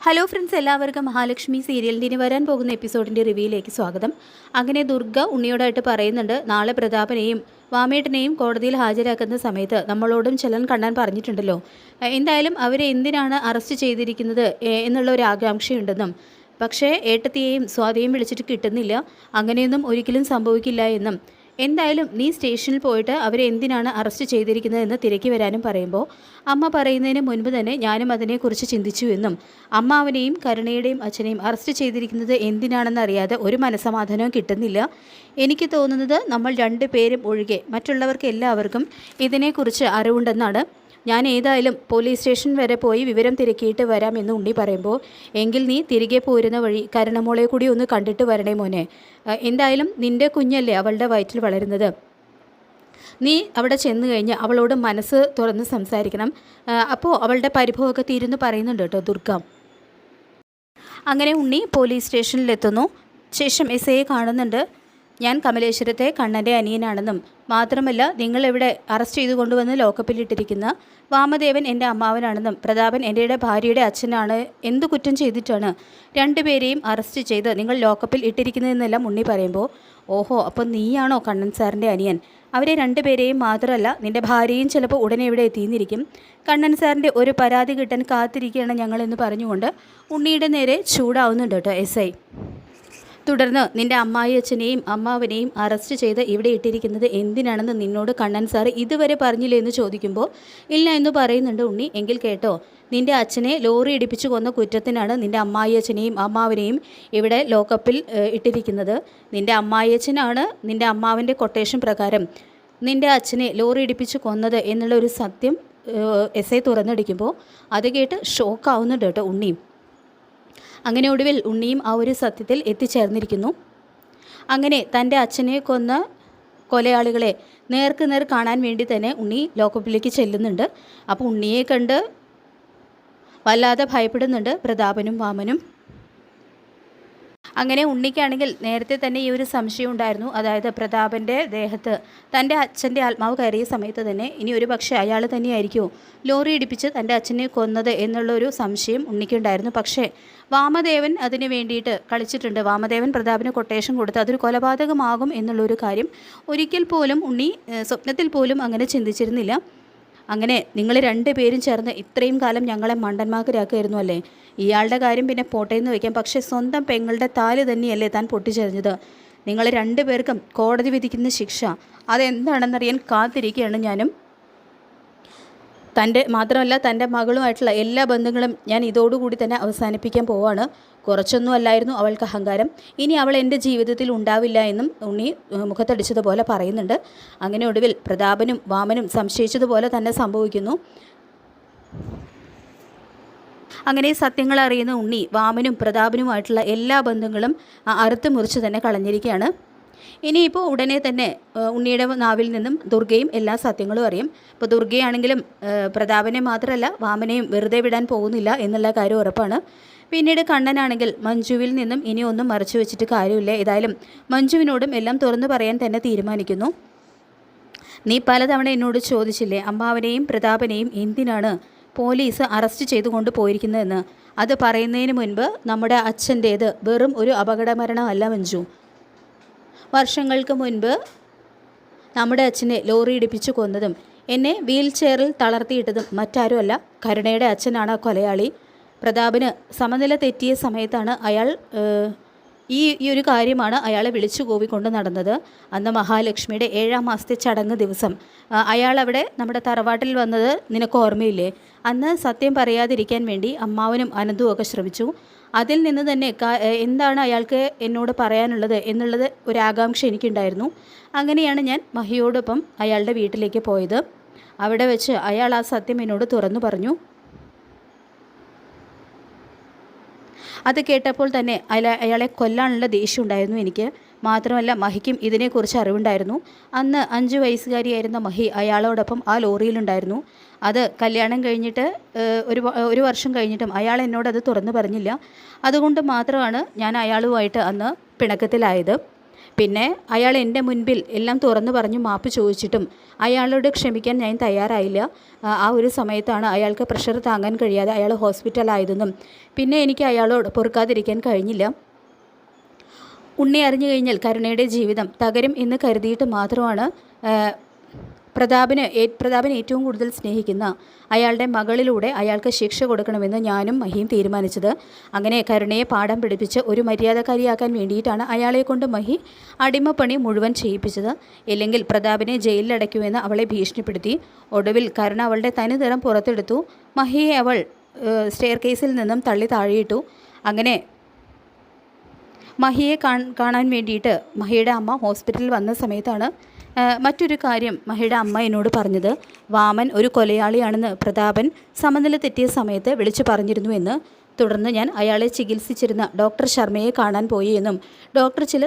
Hello friends, എല്ലാവർക്കും മഹാലക്ഷ്മി സീരിയലിൻ്റെ ഇനി വരാൻ പോകുന്ന എപ്പിസോഡിൻ്റെ റിവ്യൂയിലേക്ക് സ്വാഗതം. അങ്ങനെ ദുർഗ ഉണ്ണിയോടായിട്ട് പറയുന്നുണ്ട്, നാളെ പ്രതാപനെയും വാമേട്ടനെയും കോടതിയിൽ ഹാജരാക്കുന്ന സമയത്ത് നമ്മളോടും ചെല്ലാൻ കണ്ണാൻ പറഞ്ഞിട്ടുണ്ടല്ലോ. എന്തായാലും അവരെ എന്തിനാണ് അറസ്റ്റ് ചെയ്തിരിക്കുന്നത് എന്നുള്ള ഒരു ആകാംക്ഷയുണ്ടെന്നും, പക്ഷേ ഏട്ടത്തിയെയും സ്വാതിയെയും വിളിച്ചിട്ട് കിട്ടുന്നില്ല, അങ്ങനെയൊന്നും ഒരിക്കലും സംഭവിക്കില്ല എന്നും, എന്തായാലും നീ സ്റ്റേഷനിൽ പോയിട്ട് അവരെ എന്തിനാണ് അറസ്റ്റ് ചെയ്തിരിക്കുന്നതെന്ന് തിരക്കി വരാനും പറയുമ്പോൾ, അമ്മ പറയുന്നതിന് മുൻപ് തന്നെ ഞാനും അതിനെക്കുറിച്ച് ചിന്തിച്ചു എന്നും, അമ്മാവനെയും കരുണയുടെയും അച്ഛനെയും അറസ്റ്റ് ചെയ്തിരിക്കുന്നത് എന്തിനാണെന്ന് അറിയാതെ ഒരു മനസ്സമാധാനവും കിട്ടുന്നില്ല. എനിക്ക് തോന്നുന്നത് നമ്മൾ രണ്ടുപേരും ഒഴികെ മറ്റുള്ളവർക്ക് എല്ലാവർക്കും ഇതിനെക്കുറിച്ച് അറിവുണ്ടെന്നാണ്. ഞാൻ ഏതായാലും പോലീസ് സ്റ്റേഷൻ വരെ പോയി വിവരം തിരക്കിയിട്ട് വരാമെന്ന് ഉണ്ണി പറയുമ്പോൾ, എങ്കിൽ നീ തിരികെ പോരുന്ന വഴി കരുണമോളെ കൂടി ഒന്ന് കണ്ടിട്ട് വരണേ മോനെ. എന്തായാലും നിൻ്റെ കുഞ്ഞല്ലേ അവളുടെ വയറ്റിൽ വളരുന്നത്. നീ അവിടെ ചെന്ന് കഴിഞ്ഞ് അവളോട് മനസ്സ് തുറന്ന് സംസാരിക്കണം. അപ്പോൾ അവളുടെ പരിഭവമൊക്കെ തീരുന്നു പറയുന്നുണ്ട് കേട്ടോ ദുർഗ. അങ്ങനെ ഉണ്ണി പോലീസ് സ്റ്റേഷനിലെത്തുന്നു. ശേഷം എസ് ഐയെ കാണുന്നുണ്ട്. ഞാൻ കമലേശ്വരത്തെ കണ്ണൻ്റെ അനിയനാണെന്നും, മാത്രമല്ല നിങ്ങളിവിടെ അറസ്റ്റ് ചെയ്ത് കൊണ്ടുവന്ന് ലോക്കപ്പിലിട്ടിരിക്കുന്ന വാമദേവൻ എൻ്റെ അമ്മാവനാണെന്നും, പ്രതാപൻ എൻ്റെ ഭാര്യയുടെ അച്ഛനാണ്, എന്ത് കുറ്റം ചെയ്തിട്ടാണ് രണ്ടുപേരെയും അറസ്റ്റ് ചെയ്ത് നിങ്ങൾ ലോക്കപ്പിൽ ഇട്ടിരിക്കുന്നതെന്നെല്ലാം ഉണ്ണി പറയുമ്പോൾ, ഓഹോ, അപ്പോൾ നീയാണോ കണ്ണൻ സാറിൻ്റെ അനിയൻ? അവരെ രണ്ടുപേരെയും മാത്രമല്ല നിൻ്റെ ഭാര്യയും ചിലപ്പോൾ ഉടനെ ഇവിടെ എത്തിയിരിക്കും. കണ്ണൻ സാറിൻ്റെ ഒരു പരാതി കിട്ടാൻ കാത്തിരിക്കുകയാണ് ഞങ്ങളെന്ന് പറഞ്ഞുകൊണ്ട് ഉണ്ണിയുടെ നേരെ ചൂടാവുന്നുണ്ട് കേട്ടോ എസ് ഐ. തുടർന്ന് നിൻ്റെ അമ്മായി അച്ഛനെയും അമ്മാവനെയും അറസ്റ്റ് ചെയ്ത് ഇവിടെ ഇട്ടിരിക്കുന്നത് എന്തിനാണെന്ന് നിന്നോട് കണ്ണൻ സാറ് ഇതുവരെ പറഞ്ഞില്ലേ എന്ന് ചോദിക്കുമ്പോൾ, ഇല്ല എന്ന് പറയുന്നുണ്ട് ഉണ്ണി. എങ്കിൽ കേട്ടോ, നിൻ്റെ അച്ഛനെ ലോറി ഇടിപ്പിച്ചു കൊന്ന കുറ്റത്തിനാണ് നിൻ്റെ അമ്മായി അച്ഛനെയും അമ്മാവനെയും ഇവിടെ ലോക്കപ്പിൽ ഇട്ടിരിക്കുന്നത്. നിൻ്റെ അമ്മായി അച്ഛനാണ് നിൻ്റെ അമ്മാവൻ്റെ കൊട്ടേഷൻ പ്രകാരം നിൻ്റെ അച്ഛനെ ലോറി ഇടിപ്പിച്ചു കൊന്നത് എന്നുള്ള ഒരു സത്യം എസ് ഐ തുറന്നടിക്കുമ്പോൾ അത് കേട്ട് ഷോക്കാവുന്നുണ്ട് കേട്ടോ ഉണ്ണിയും. അങ്ങനെ ഒടുവിൽ ഉണ്ണിയും ആ ഒരു സത്യത്തിൽ എത്തിച്ചേർന്നിരിക്കുന്നു. അങ്ങനെ തൻ്റെ അച്ഛനെ കൊന്ന കൊലയാളികളെ നേർക്കുനേർ കാണാൻ വേണ്ടി തന്നെ ഉണ്ണി ലോക്കപ്പിലേക്ക് ചെല്ലുന്നുണ്ട്. അപ്പോൾ ഉണ്ണിയെ കണ്ട് വല്ലാതെ ഭയപ്പെടുന്നുണ്ട് പ്രതാപനും വാമനും. അങ്ങനെ ഉണ്ണിക്കാണെങ്കിൽ നേരത്തെ തന്നെ ഈ ഒരു സംശയം ഉണ്ടായിരുന്നു. അതായത് പ്രതാപൻ്റെ ദേഹത്ത് തൻ്റെ അച്ഛൻ്റെ ആത്മാവ് കയറിയ സമയത്ത് തന്നെ ഇനി ഒരു പക്ഷേ അയാൾ തന്നെയായിരിക്കുമോ ലോറി ഇടിപ്പിച്ച് തൻ്റെ അച്ഛനെ കൊന്നത് എന്നുള്ളൊരു സംശയം ഉണ്ണിക്കുണ്ടായിരുന്നു. പക്ഷേ വാമദേവൻ അതിന് വേണ്ടിയിട്ട് കളിച്ചിട്ടുണ്ട്. വാമദേവൻ പ്രതാപന് കൊട്ടേഷൻ കൊടുത്ത് അതൊരു കൊലപാതകമാകും എന്നുള്ളൊരു കാര്യം ഒരിക്കൽ പോലും ഉണ്ണി സ്വപ്നത്തിൽ പോലും അങ്ങനെ ചിന്തിച്ചിരുന്നില്ല. അങ്ങനെ നിങ്ങൾ രണ്ടുപേരും ചേർന്ന് ഇത്രയും കാലം ഞങ്ങളെ മണ്ടന്മാരാക്കുമായിരുന്നു അല്ലേ? ഇയാളുടെ കാര്യം പിന്നെ പോട്ടേന്ന് വയ്ക്കാം, പക്ഷേ സ്വന്തം പെങ്ങളുടെ താല് തന്നെയല്ലേ താൻ പൊട്ടിച്ചെറിഞ്ഞത്? നിങ്ങൾ രണ്ടുപേർക്കും കോടതി വിധിക്കുന്ന ശിക്ഷ അതെന്താണെന്നറിയാൻ കാത്തിരിക്കുകയാണ് ഞാനും. മാത്രമല്ല തൻ്റെ മകളുമായിട്ടുള്ള എല്ലാ ബന്ധങ്ങളും ഞാൻ ഇതോടുകൂടി തന്നെ അവസാനിപ്പിക്കാൻ പോവാണ്. കുറച്ചൊന്നും അല്ലായിരുന്നു അവൾക്ക് അഹങ്കാരം, ഇനി അവൾ എൻ്റെ ജീവിതത്തിൽ ഉണ്ടാവില്ല എന്നും ഉണ്ണി മുഖത്തടിച്ചതുപോലെ പറയുന്നുണ്ട്. അങ്ങനെ ഒടുവിൽ പ്രതാപനും വാമനും സംശയിച്ചതുപോലെ തന്നെ സംഭവിക്കുന്നു. അങ്ങനെ സത്യങ്ങൾ അറിയുന്ന ഉണ്ണി വാമനും പ്രതാപനുമായിട്ടുള്ള എല്ലാ ബന്ധങ്ങളും അറുത്ത് മുറിച്ച് തന്നെ കളഞ്ഞിരിക്കുകയാണ്. ഇനിയിപ്പോൾ ഉടനെ തന്നെ ഉണ്ണിയുടെ നാവിൽ നിന്നും ദുർഗയും എല്ലാ സത്യങ്ങളും അറിയും. ഇപ്പോൾ ദുർഗയാണെങ്കിലും പ്രതാപനെ മാത്രമല്ല വാമനെയും വെറുതെ വിടാൻ പോകുന്നില്ല എന്നുള്ള കാര്യം ഉറപ്പാണ്. പിന്നീട് കണ്ണനാണെങ്കിൽ മഞ്ജുവിൽ നിന്നും ഇനി ഒന്നും മറച്ചു വെച്ചിട്ട് കാര്യമില്ല, ഏതായാലും മഞ്ജുവിനോടും എല്ലാം തുറന്നു പറയാൻ തന്നെ തീരുമാനിക്കുന്നു. നീ പലതവണ എന്നോട് ചോദിച്ചില്ലേ അമ്മാവനെയും പ്രതാപനെയും എന്തിനാണ് പോലീസ് അറസ്റ്റ് ചെയ്തുകൊണ്ട് പോയിരിക്കുന്നതെന്ന്? അത് പറയുന്നതിന് മുൻപ് നമ്മുടെ അച്ഛൻ്റേത് വെറും ഒരു അപകടമരണമല്ല മഞ്ജു. വർഷങ്ങൾക്ക് മുൻപ് നമ്മുടെ അച്ഛനെ ലോറി ഇടിപ്പിച്ചു കൊന്നതും എന്നെ വീൽ ചെയറിൽ തളർത്തിയിട്ടതും മറ്റാരുമല്ല, കരുണയുടെ അച്ഛനാണ് ആ കൊലയാളി. പ്രതാപന് സമനില തെറ്റിയ സമയത്താണ് അയാൾ ഈ ഒരു കാര്യമാണ് അയാളെ വിളിച്ചു കൂവിക്കൊണ്ട് നടന്നത്. അന്ന് മഹാലക്ഷ്മിയുടെ 7ാം മാസത്തെ ചടങ്ങ് ദിവസം അയാൾ അവിടെ നമ്മുടെ തറവാട്ടിൽ വന്നത് നിനക്ക് ഓർമ്മയില്ലേ? അന്ന് സത്യം പറയാതിരിക്കാൻ വേണ്ടി അമ്മാവനും അനന്തും ഒക്കെ ശ്രമിച്ചു. അതിൽ നിന്ന് തന്നെ എന്താണ് അയാൾക്ക് എന്നോട് പറയാനുള്ളത് എന്നുള്ളത് ഒരു ആകാംക്ഷ എനിക്കുണ്ടായിരുന്നു. അങ്ങനെയാണ് ഞാൻ മഹിയോടൊപ്പം അയാളുടെ വീട്ടിലേക്ക് പോയത്. അവിടെ വെച്ച് അയാൾ ആ സത്യം എന്നോട് തുറന്നു പറഞ്ഞു. അത് കേട്ടപ്പോൾ തന്നെ അയാളെ കൊല്ലാനുള്ള ദേഷ്യം ഉണ്ടായിരുന്നു എനിക്ക്. മാത്രമല്ല മഹിക്കും ഇതിനെക്കുറിച്ച് അറിവുണ്ടായിരുന്നു. അന്ന് 5 വയസ്സുകാരിയായിരുന്ന മഹി അയാളോടൊപ്പം ആ ലോറിയിലുണ്ടായിരുന്നു. അത് കല്യാണം കഴിഞ്ഞിട്ട് ഒരു വർഷം കഴിഞ്ഞിട്ടും അയാൾ എന്നോടത് തുറന്നു പറഞ്ഞില്ല. അതുകൊണ്ട് മാത്രമാണ് ഞാൻ അയാളുമായിട്ട് അന്ന് പിണക്കത്തിലായത്. പിന്നെ അയാൾ എൻ്റെ മുൻപിൽ എല്ലാം തുറന്നു പറഞ്ഞു മാപ്പ് ചോദിച്ചിട്ടും അയാളോട് ക്ഷമിക്കാൻ ഞാൻ തയ്യാറായില്ല. ആ ഒരു സമയത്താണ് അയാൾക്ക് പ്രഷർ താങ്ങാൻ കഴിയാതെ അയാൾ ഹോസ്പിറ്റലായതെന്നും പിന്നെ എനിക്ക് അയാളോട് പൊറുക്കാതിരിക്കാൻ കഴിഞ്ഞില്ല. ഉണ്ണി അറിഞ്ഞു കഴിഞ്ഞാൽ കരുണയുടെ ജീവിതം തകരും എന്ന് കരുതിയിട്ട് മാത്രമാണ് പ്രതാപൻ ഏറ്റവും കൂടുതൽ സ്നേഹിക്കുന്ന അയാളുടെ മകളിലൂടെ അയാൾക്ക് ശിക്ഷ കൊടുക്കണമെന്ന് ഞാനും മഹിയും തീരുമാനിച്ചത്. അങ്ങനെ കരുണയെ പാഠം പിടിപ്പിച്ച് ഒരു മര്യാദക്കാരിയാക്കാൻ വേണ്ടിയിട്ടാണ് അയാളെ കൊണ്ട് മഹി അടിമപ്പണി മുഴുവൻ ചെയ്യിപ്പിച്ചത്. ഇല്ലെങ്കിൽ പ്രതാപനെ ജയിലിലടയ്ക്കുമെന്ന് അവളെ ഭീഷണിപ്പെടുത്തി. ഒടുവിൽ കരുണ അവളുടെ തനിനിറം പുറത്തെടുത്തു. മഹിയെ അവൾ സ്റ്റെയർ കേസിൽ നിന്നും തള്ളി താഴെയിട്ടു. അങ്ങനെ മഹിയെ കാണാൻ വേണ്ടിയിട്ട് മഹിയുടെ അമ്മ ഹോസ്പിറ്റലിൽ വന്ന സമയത്താണ് മറ്റൊരു കാര്യം മഹിയുടെ അമ്മ എന്നോട് പറഞ്ഞത്. വാമൻ ഒരു കൊലയാളിയാണെന്ന് പ്രതാപൻ സമനില തെറ്റിയ സമയത്ത് വിളിച്ചു പറഞ്ഞിരുന്നു എന്ന്. തുടർന്ന് ഞാൻ അയാളെ ചികിത്സിച്ചിരുന്ന ഡോക്ടർ ശർമ്മയെ കാണാൻ പോയി എന്നും ഡോക്ടർ ചില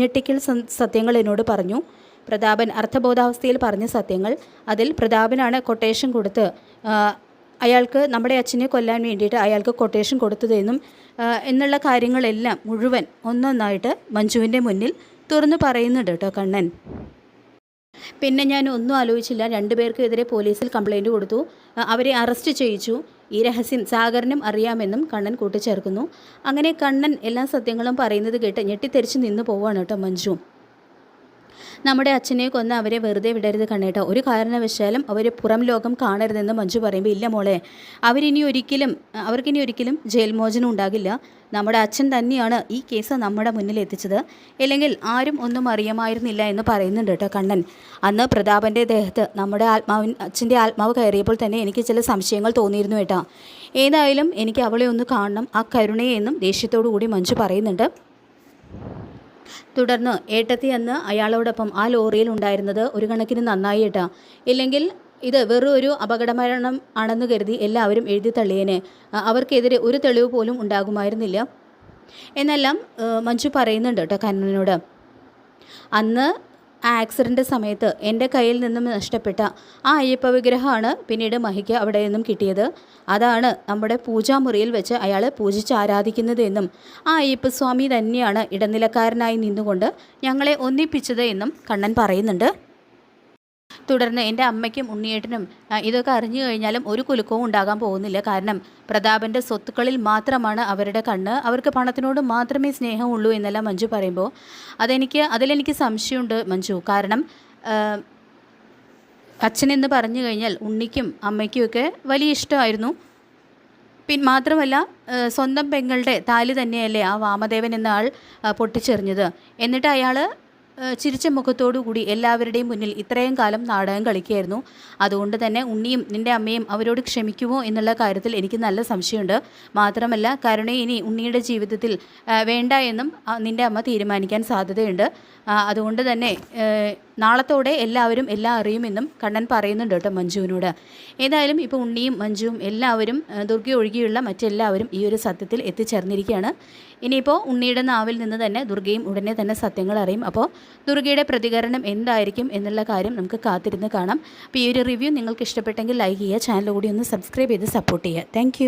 ഞെട്ടിക്കൽ സത്യങ്ങൾ എന്നോട് പറഞ്ഞു. പ്രതാപൻ അർത്ഥബോധാവസ്ഥയിൽ പറഞ്ഞ സത്യങ്ങൾ. അതിൽ പ്രതാപനാണ് കൊട്ടേഷൻ കൊടുത്ത് അയാൾക്ക് നമ്മുടെ അച്ഛനെ കൊല്ലാൻ വേണ്ടിയിട്ട് അയാൾക്ക് കൊട്ടേഷൻ കൊടുത്തതെന്നും എന്നുള്ള കാര്യങ്ങളെല്ലാം മുഴുവൻ ഒന്നൊന്നായിട്ട് മഞ്ജുവിൻ്റെ മുന്നിൽ തുറന്നു പറയുന്നുണ്ട് കേട്ടോ കണ്ണൻ. പിന്നെ ഞാൻ ഒന്നും ആലോചിച്ചില്ല. രണ്ടുപേർക്കെതിരെ പോലീസിൽ കംപ്ലൈൻറ്റ് കൊടുത്തു. അവരെ അറസ്റ്റ് ചെയ്യിച്ചു. ഈ രഹസ്യം സാഗറിനും അറിയാമെന്നും കണ്ണൻ കൂട്ടിച്ചേർക്കുന്നു. അങ്ങനെ കണ്ണൻ എല്ലാ സത്യങ്ങളും പറയുന്നത് കേട്ട് ഞെട്ടിത്തെറിച്ച് നിന്ന് പോവുകയാണ് കേട്ടോ മഞ്ജു. നമ്മുടെ അച്ഛനെ കൊന്ന് അവരെ വെറുതെ വിടരുത് കണ്ണേട്ടോ, ഒരു കാരണവശാലും അവരെ പുറം ലോകം കാണരുതെന്ന് മഞ്ജു പറയുമ്പോൾ, ഇല്ല മോളെ, അവർക്കിനി ഒരിക്കലും ജയിൽ മോചനം ഉണ്ടാകില്ല. നമ്മുടെ അച്ഛൻ തന്നെയാണ് ഈ കേസ് നമ്മുടെ മുന്നിൽ എത്തിച്ചത്. ഇല്ലെങ്കിൽ ആരും ഒന്നും അറിയാമായിരുന്നില്ല എന്ന് പറയുന്നുണ്ട് കേട്ടോ കണ്ണൻ. അന്ന് പ്രതാപൻ്റെ ദേഹത്ത് നമ്മുടെ അച്ഛൻ്റെ ആത്മാവ് കയറിയപ്പോൾ തന്നെ എനിക്ക് ചില സംശയങ്ങൾ തോന്നിയിരുന്നു കേട്ടോ. ഏതായാലും എനിക്ക് അവളെ ഒന്ന് കാണണം, ആ കരുണയെ എന്നും ദേഷ്യത്തോടു കൂടി മഞ്ജു പറയുന്നുണ്ട്. തുടർന്ന് ഏട്ടത്തി അന്ന് അയാളോടൊപ്പം ആ ലോറിയിൽ ഉണ്ടായിരുന്നത് ഒരു കണക്കിന് നന്നായി കേട്ടാ. ഇല്ലെങ്കിൽ ഇത് വെറും ഒരു അപകടമരണം ആണെന്ന് കരുതി എല്ലാവരും എഴുതി തള്ളിയേനെ. അവർക്കെതിരെ ഒരു തെളിവ് പോലും ഉണ്ടാകുമായിരുന്നില്ല എന്നെല്ലാം മഞ്ജു പറയുന്നുണ്ട് കേട്ടോ കണ്ണനോട്. അന്ന് ആ ആക്സിഡൻ്റ് സമയത്ത് എൻ്റെ കയ്യിൽ നിന്നും നഷ്ടപ്പെട്ട ആ അയ്യപ്പ വിഗ്രഹമാണ് പിന്നീട് മഹിക്ക് അവിടെ നിന്നും കിട്ടിയത്. അതാണ് നമ്മുടെ പൂജാമുറിയിൽ വെച്ച് അയാൾ പൂജിച്ച് ആരാധിക്കുന്നത് എന്നും ആ അയ്യപ്പസ്വാമി തന്നെയാണ് ഇടനിലക്കാരനായി നിന്നുകൊണ്ട് ഞങ്ങളെ ഒന്നിപ്പിച്ചത് എന്നും കണ്ണൻ പറയുന്നുണ്ട്. തുടർന്ന് എൻ്റെ അമ്മയ്ക്കും ഉണ്ണിയേട്ടനും ഇതൊക്കെ അറിഞ്ഞു കഴിഞ്ഞാലും ഒരു കുലുക്കവും ഉണ്ടാകാൻ പോകുന്നില്ല. കാരണം പ്രതാപൻ്റെ സ്വത്തുക്കളിൽ മാത്രമാണ് അവരുടെ കണ്ണ്, അവർക്ക് പണത്തിനോട് മാത്രമേ സ്നേഹമുള്ളൂ എന്നെല്ലാം മഞ്ജു പറയുമ്പോൾ അതിലെനിക്ക് സംശയമുണ്ട് മഞ്ജു. കാരണം അച്ഛനെന്ന് പറഞ്ഞു കഴിഞ്ഞാൽ ഉണ്ണിക്കും അമ്മയ്ക്കുമൊക്കെ വലിയ ഇഷ്ടമായിരുന്നു. മാത്രമല്ല സ്വന്തം പെങ്ങളുടെ താലി തന്നെയല്ലേ ആ വാമദേവൻ എന്ന ആൾ പൊട്ടിച്ചെറിഞ്ഞത്. എന്നിട്ട് അയാൾ ചിരിച്ച മുഖത്തോടു കൂടി എല്ലാവരുടെയും മുന്നിൽ ഇത്രയും കാലം നാടകം കളിക്കുകയായിരുന്നു. അതുകൊണ്ട് തന്നെ ഉണ്ണിയും നിൻ്റെ അമ്മയും അവരോട് ക്ഷമിക്കുമോ എന്നുള്ള കാര്യത്തിൽ എനിക്ക് നല്ല സംശയമുണ്ട്. മാത്രമല്ല കരുണയെ ഇനി ഉണ്ണിയുടെ ജീവിതത്തിൽ വേണ്ട എന്നും നിൻ്റെ അമ്മ തീരുമാനിക്കാൻ സാധ്യതയുണ്ട്. അതുകൊണ്ട് തന്നെ നാളത്തോടെ എല്ലാവരും എല്ലാം അറിയുമെന്നും കണ്ണൻ പറയുന്നുണ്ട് കേട്ടോ മഞ്ജുവിനോട്. ഏതായാലും ഇപ്പോൾ ഉണ്ണിയും മഞ്ജുവും എല്ലാവരും ദുർഗ ഒഴികെയുള്ള മറ്റെല്ലാവരും ഈ ഒരു സത്യത്തിൽ എത്തിച്ചേർന്നിരിക്കുകയാണ്. ഇനിയിപ്പോൾ ഉണ്ണിയുടെ നാവിൽ നിന്ന് തന്നെ ദുർഗയും ഉടനെ തന്നെ സത്യങ്ങൾ അറിയും. അപ്പോൾ ദുർഗയുടെ പ്രതികരണം എന്തായിരിക്കും എന്നുള്ള കാര്യം നമുക്ക് കാത്തിരുന്ന് കാണാം. അപ്പോൾ ഈ ഒരു റിവ്യൂ നിങ്ങൾക്ക് ഇഷ്ടപ്പെട്ടെങ്കിൽ ലൈക്ക് ചെയ്യുക, ചാനൽ കൂടി ഒന്ന് സബ്സ്ക്രൈബ് ചെയ്ത് സപ്പോർട്ട് ചെയ്യുക. താങ്ക്